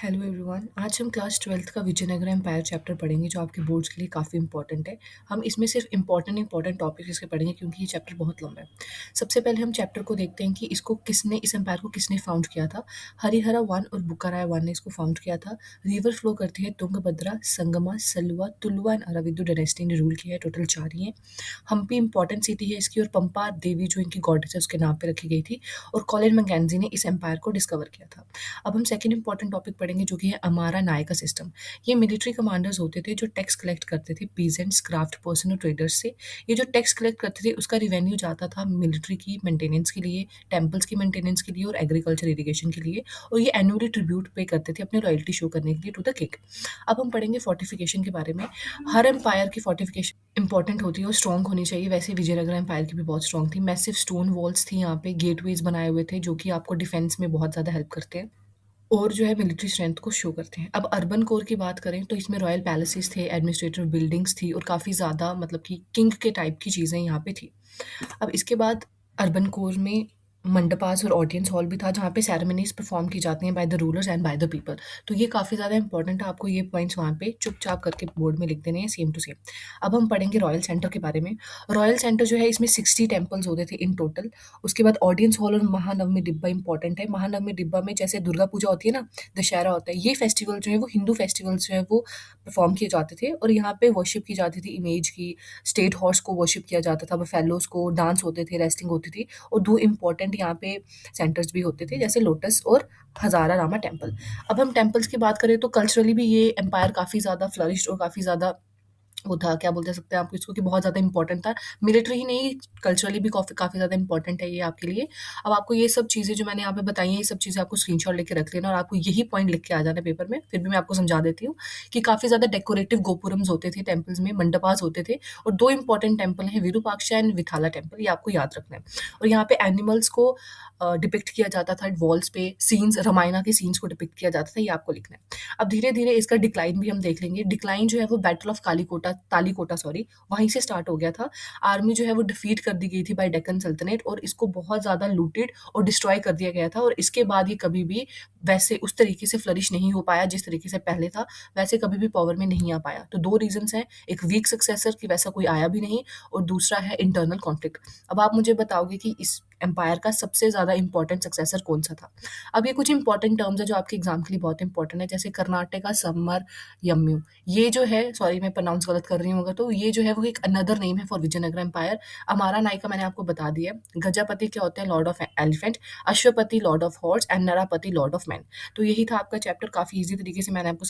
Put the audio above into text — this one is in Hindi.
Hello everyone. आज हम क्लास 12th का विजयनगर एम्पायर चैप्टर पढ़ेंगे जो आपके बोर्ड्स के लिए काफ़ी इंपॉर्टेंट है। हम इसमें सिर्फ इंपॉर्टेंट टॉपिक्स इसके पढ़ेंगे क्योंकि ये चैप्टर बहुत लंबा है। सबसे पहले हम चैप्टर को देखते हैं कि इस एम्पायर को किसने फाउंड किया था। हरिहरा वन और बुक्काराय वन ने इसको फाउंड किया था। रिवर फ्लो करती है तुंगभद्रा, संगमा, सलुआ, तुलुवा एंड अराविद्दु डायनेस्टी ने रूल किया है। टोटल 4 ही हैं। हम्पी इंपॉर्टेंट सिटी है इसकी और पंपा देवी जो इनकी गॉडेस है उसके नाम पे रखी गई थी। और कॉलिन मैकेंजी ने इस एम्पायर को डिस्कवर किया था। अब हम सेकंड इंपॉर्टेंट टॉपिक पढ़ेंगे जो कि है अमारा नायका सिस्टम। ये मिलिट्री कमांडर्स होते थे जो टैक्स कलेक्ट करते थे पीजेंट्स, क्राफ्ट पर्सन और ट्रेडर्स से। ये जो टैक्स कलेक्ट करते थे उसका रिवेन्यू जाता था मिलिट्री की मेंटेनेंस के लिए, टेम्पल्स की मेंटेनेंस के लिए और एग्रीकल्चर इरिगेशन के लिए। और ये एनुअली ट्रिब्यूट पे करते थे अपनी रॉयल्टी शो करने के लिए टू द किंग। अब हम पढ़ेंगे फोर्टिफिकेशन के बारे में। हर एम्पायर की फोर्टिफिकेशन इंपॉर्टेंट होती है और स्ट्रॉन्ग होनी चाहिए। वैसे विजयनगर एम्पायर की भी बहुत स्ट्रॉन्ग थी। मैसिव स्टोन वॉल्स थी, यहाँ पे गेटवेज बनाए हुए थे जो कि आपको डिफेंस में बहुत ज़्यादा हेल्प करते हैं और जो है मिलिट्री स्ट्रेंथ को शो करते हैं। अब अर्बन कोर की बात करें तो इसमें रॉयल पैलेसेस थे, एडमिनिस्ट्रेटिव बिल्डिंग्स थी और काफ़ी ज़्यादा मतलब कि किंग के टाइप की चीज़ें यहाँ पे थी। अब इसके बाद अर्बन कोर में मंडपास और ऑडियंस हॉल भी था जहाँ पे सेरेमनीज परफॉर्म की जाती हैं by the rulers and by the people. तो ये काफ़ी ज़्यादा इंपॉर्टेंट है, आपको ये पॉइंट्स वहाँ पे चुपचाप करके बोर्ड में लिख देने हैं सेम टू सेम। अब हम पढ़ेंगे रॉयल सेंटर के बारे में। रॉयल सेंटर जो है इसमें 60 टेम्पल्स होते थे इन टोटल। उसके बाद ऑडियंस हॉल और महानवमी डिब्बा इंपॉर्टेंट है। महानवमी डिब्बा में जैसे दुर्गा पूजा होती है ना, दशहरा होता है, ये फेस्टिवल जो है वो हिंदू फेस्टिवल्स जो है वो परफॉर्म किए जाते थे और यहाँ पे वर्शिप की जाती थी इमेज की। स्टेट हॉर्स को वर्शिप किया जाता था, बफेलोज को, डांस होते थे, रेसलिंग होती थी। और दो इंपॉर्टेंट यहाँ पे सेंटर्स भी होते थे जैसे लोटस और हजारा रामा टेम्पल। अब हम टेम्पल्स की बात करें तो कल्चरली भी ये एम्पायर काफ़ी ज़्यादा फ्लरिश्ड और काफ़ी ज़्यादा वो था, क्या बोलते सकते हैं आप इसको, कि बहुत ज़्यादा इंपॉर्टेंट था। मिलिट्री ही नहीं, कल्चरली भी काफ़ी काफ़ी ज़्यादा इंपॉर्टेंट है ये आपके लिए। अब आपको ये सब चीज़ें जो मैंने यहाँ पे बताई हैं, ये सब चीज़ें आपको स्क्रीनशॉट लेके रख लेना और आपको यही पॉइंट लिख के आ जाना पेपर में। फिर भी मैं आपको समझा देती हूँ कि काफ़ी ज़्यादा डेकोरेटिव गोपुरम्स होते थे टेम्पल्स में, मंडपास होते थे। और दो इंपॉर्टेंट टेम्पल हैं, विरूपाक्षा एंड विथाला टेम्पल, ये आपको याद रखना है। और यहाँ पे एनिमल्स को डिपिक्ट किया जाता था वॉल्स पे, सीन्स, रामायणा के सीन्स को डिपिक्ट किया जाता था, ये आपको लिखना है। अब धीरे धीरे इसका डिक्लाइन भी हम देख लेंगे। डिक्लाइन जो है वो बैटल ऑफ कालीकोटा तालीकोटा सॉरी, वहीं से स्टार्ट हो गया था। आर्मी जो है वो डिफीट कर दी गई थी बाय डेक्कन सल्तनत और इसको बहुत ज़्यादा लूटेड और डिस्ट्रॉय कर दिया गया था। और इसके बाद ये कभी भी वैसे उस तरीके से फ्लरिश नहीं हो पाया जिस तरीके से पहले था, वैसे कभी भी पावर में नहीं आ पाया। तो दो रीजंस हैं, एक वीक सक्सेसर कि वैसा कोई आया भी नहीं, और दूसरा है इंटरनल कॉन्फ्लिक्ट। अब आप मुझे बताओगे कि इस एम्पायर का सबसे ज़्यादा इंपॉर्टेंट सक्सेसर कौन सा था। अब ये कुछ इंपॉर्टेंट टर्म्स है जो आपके एग्जाम के लिए बहुत इंपॉर्टेंट है, जैसे कर्नाटका समर यम्यू। ये जो है, सॉरी मैं प्रोनाउंस गलत कर रही हूँ अगर, तो ये जो है वो एक अनदर नेम है फॉर विजयनगर एम्पायर। अमारा नायका मैंने आपको बता दिया है। गजापति क्या होते हैं, lord of elephant. Ashwapati lord of horse and Narapati lord of man. तो यही था आपका चैप्टर, काफी इजी तरीके से मैंने आपको